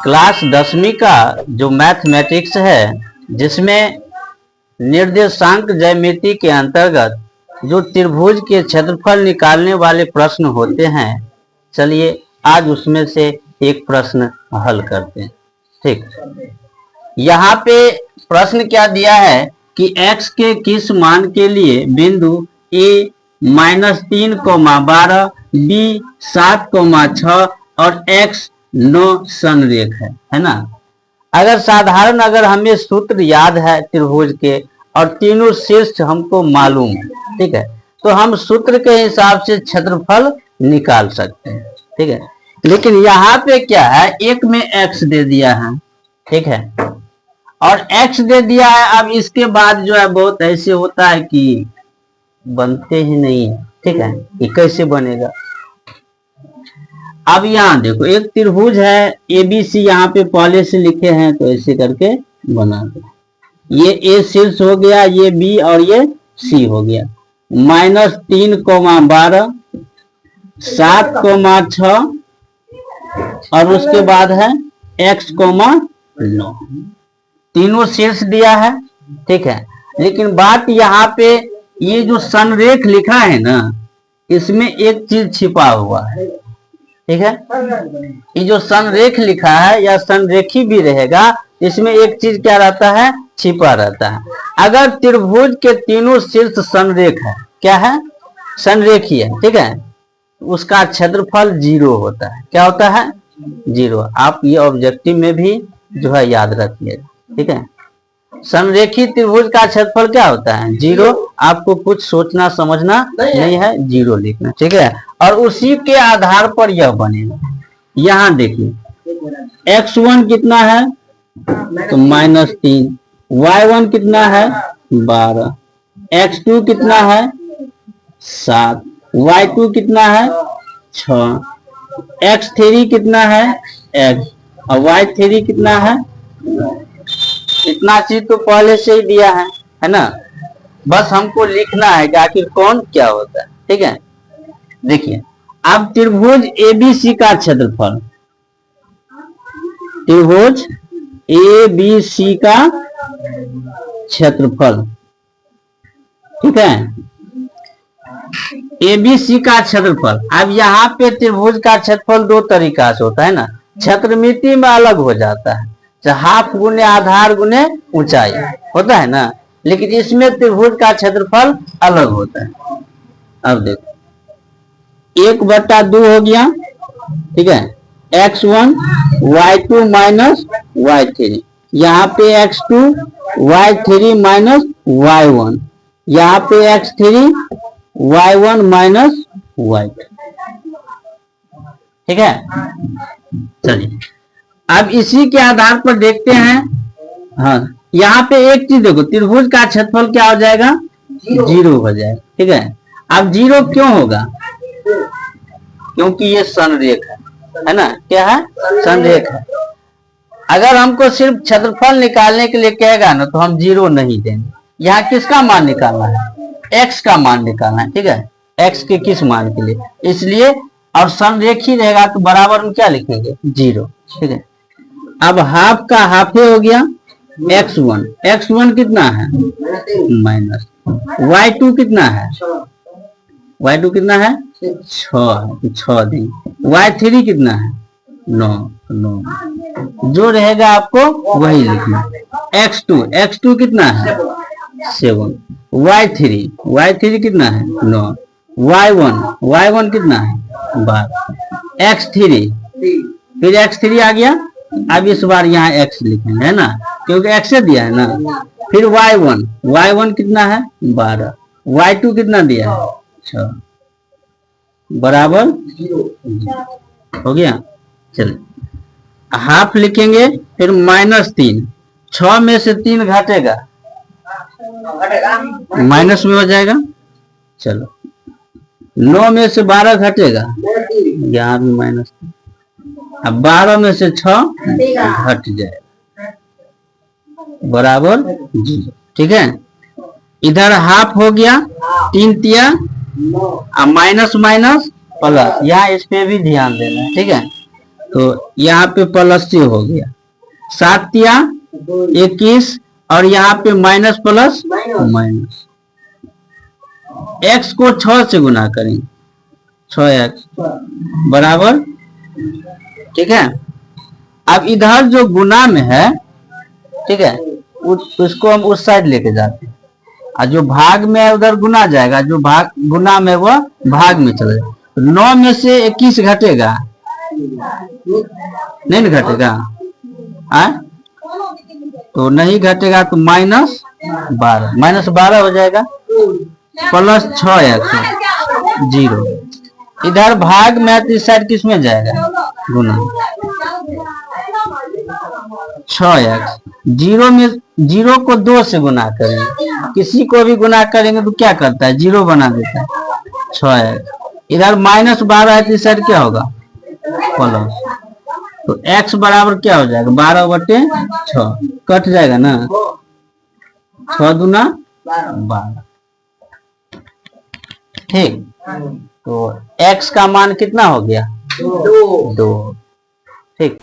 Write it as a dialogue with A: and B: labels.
A: Class 10वीं का जो मैथमेटिक्स है, जिसमें निर्देशांक ज्यामिति के अंतर्गत जो त्रिभुज के क्षेत्रफल निकालने वाले प्रश्न होते हैं, चलिए आज उसमें से एक प्रश्न हल करते हैं। ठीक, यहाँ पे प्रश्न क्या दिया है कि x के किस मान के लिए बिंदु a -3,12, b 7,6 और x 9 संरेख है ना। अगर हमें सूत्र याद है त्रिभुज के और तीनों शीर्ष हमको मालूम है, ठीक है, तो हम सूत्र के हिसाब से क्षेत्रफल निकाल सकते हैं। ठीक है, लेकिन यहाँ पे क्या है, एक में x दे दिया है, ठीक है, और x दे दिया है। अब इसके बाद जो है बहुत ऐसे होता है कि बनते ही नहीं है। ठीक है, ये कैसे बनेगा। अब यहाँ देखो एक त्रिभुज है ABC, यहाँ पे पहले से लिखे हैं तो ऐसे करके बना दो। ये A शीर्ष हो गया, ये B और ये C हो गया। -3,12, 7,6 और उसके बाद है x, 9, तीनों शीर्ष दिया है। ठीक है, लेकिन बात यहाँ पे ये जो संरेख लिखा है ना, इसमें एक चीज छिपा हुआ है। ठीक है, ये जो संरेख लिखा है या संरेखी भी रहेगा, इसमें एक चीज क्या रहता है, छिपा रहता है। अगर त्रिभुज के तीनों शीर्ष संरेख है, क्या है, संरेखी है, ठीक है, उसका क्षेत्रफल 0 होता है। क्या होता है, 0। आप ये ऑब्जेक्टिव में भी जो है याद रखिएगा। ठीक है, संरेखी त्रिभुज का क्षेत्रफल क्या होता है, 0। आपको कुछ सोचना समझना नहीं है, 0 लिखना। ठीक है, और उसी के आधार पर यह बनेगा। यहाँ देखिए x1 कितना है तो -3, y1 कितना है 12, x2 कितना है 7, y2 कितना है 6, x3 कितना है x और y3 कितना है। इतना चीज तो पहले से ही दिया है ना, बस हमको लिखना है कि आखिर कौन क्या होता है। ठीक है, देखिए अब त्रिभुज ABC का क्षेत्रफल, त्रिभुज ABC का क्षेत्रफल, ठीक है, ABC का क्षेत्रफल। अब यहाँ पे त्रिभुज का क्षेत्रफल दो तरीका से होता है ना, क्षेत्रमिति में अलग हो जाता है, हाफ गुने आधार गुने ऊंचाई होता है ना, लेकिन इसमें त्रिभुज का क्षेत्रफल अलग होता है। अब देखो 1/2 हो गया, ठीक है, x1 y2 माइनस y3, यहाँ पे x2 y3 माइनस y1, यहाँ पे x3 y1 माइनस y2। ठीक है, चलिए अब इसी के आधार पर देखते हैं। हाँ, यहाँ पे एक चीज देखो, त्रिभुज का क्षेत्रफल क्या हो जाएगा, 0 हो जाएगा। ठीक है, अब 0 क्यों होगा, क्योंकि ये संरेख है ना, क्या है, संरेख है। अगर हमको सिर्फ क्षेत्रफल निकालने के लिए कहेगा ना, तो हम 0 नहीं देंगे। यहाँ किसका मान निकालना है, x का मान निकालना है। ठीक है, x के किस मान के लिए, इसलिए, और संरेखी रहेगा तो बराबर में क्या लिखेंगे, 0। ठीक है, अब हाफ का हाफ हो गया, x1 कितना है माइनस, y2 कितना है, y2 कितना है 6 है, 6 देंगे, y3 कितना है 9, जो रहेगा आपको वही लिखना। x2 कितना है 7, y3 कितना है 9, y1 कितना है 12, x3, फिर x3 आ गया। अब इस बार यहाँ x लिखेंगे, है ना, क्योंकि x से दिया है ना। फिर y1 कितना है 12, y2 कितना दिया है 6, बराबर हो गया। चलिए हाफ लिखेंगे, फिर -3, 6 में से 3 घटेगा, माइनस में हो जाएगा। चलो 9 में से 12 घटेगा, यहाँ भी माइनस, अब 12 में से 6 घट जाएगा, बराबर 0। ठीक है, इधर हाफ हो गया, 3 तिया, अब माइनस प्लस, यहाँ इस पे भी ध्यान देना है। ठीक है, तो यहाँ पे प्लस से हो गया, 7 या 21 और यहाँ पे माइनस प्लस माइनस। x को 6 से गुना करेंगे, 6x बराबर, ठीक है। अब इधर जो गुना में है, ठीक है, उसको हम उस साइड लेके जाते हैं, और जो भाग में है उधर गुना जाएगा, जो भाग गुना में वह भाग में चला जाएगा। 9 में से 21 घटेगा, नहीं ना घटेगा, तो नहीं घटेगा, तो -12 हो जाएगा, प्लस 6x 0। इधर भाग में तो इस साइड किस में जाएगा, गुना, 6x 0 में 0 को 2 से गुना करेंगे, किसी को भी गुना करेंगे तो क्या करता है, 0 बना देता है, 6x। इधर -12 है तो इस साइड क्या होगा, प्लस, तो x बराबर क्या हो जाएगा, 12/6 कट जाएगा ना, 6 दूना 12, ठीक। तो x का मान कितना हो गया, 2, ठीक।